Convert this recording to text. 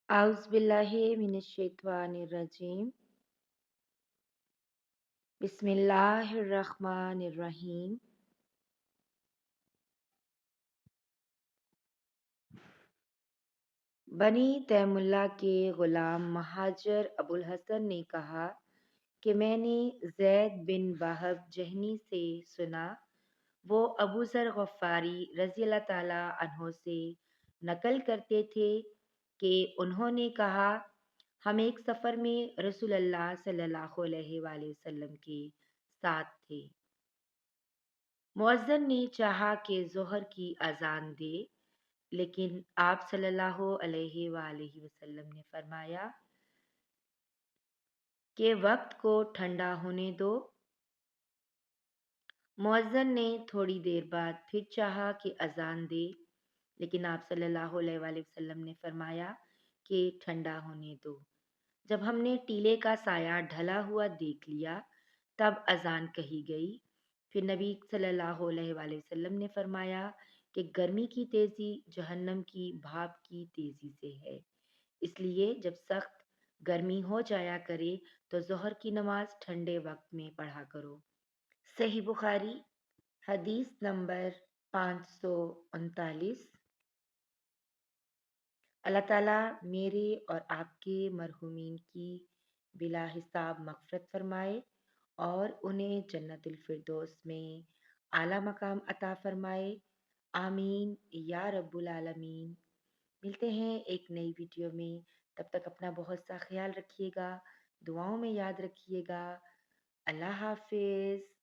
أعوذ بالله من الشيطان الرجيم بسم الله الرحمن الرحیم بنی تیم اللہ کے غلام مہاجر ابوالحسن نے کہا کہ میں نے زید بن وہب جہنی سے سنا، وہ ابو ذر غفاری رضی اللہ تعالی عنہ سے نقل کرتے تھے کہ انہوں نے کہا، ہم ایک سفر میں رسول اللہ صلی اللہ علیہ وآلہ وسلم کے ساتھ تھے۔ مؤذن نے چاہا کہ ظہر کی اذان دے، لیکن آپ صلی اللہ علیہ وآلہ وسلم نے فرمایا کہ وقت کو ٹھنڈا ہونے دو۔ مؤذن نے تھوڑی دیر بعد پھر چاہا کہ اذان دے، لیکن آپ صلی اللہ علیہ وآلہ وسلم نے فرمایا کہ ٹھنڈا ہونے دو۔ جب ہم نے ٹیلے کا سایہ ڈھلا ہوا دیکھ لیا تب اذان کہی گئی۔ پھر نبی صلی اللہ علیہ وآلہ وسلم نے فرمایا کہ گرمی کی تیزی جہنم کی بھاپ کی تیزی سے ہے، اس لیے جب سخت گرمی ہو جایا کرے تو ظہر کی نماز ٹھنڈے وقت میں پڑھا کرو۔ صحیح بخاری حدیث نمبر 539۔ اللہ تعالیٰ میرے اور آپ کے مرحومین کی بلا حساب مغفرت فرمائے اور انہیں جنت الفردوس میں اعلیٰ مقام عطا فرمائے، آمین یا رب العالمین۔ ملتے ہیں ایک نئی ویڈیو میں، تب تک اپنا بہت سا خیال رکھیے گا، دعاؤں میں یاد رکھیے گا۔ اللہ حافظ۔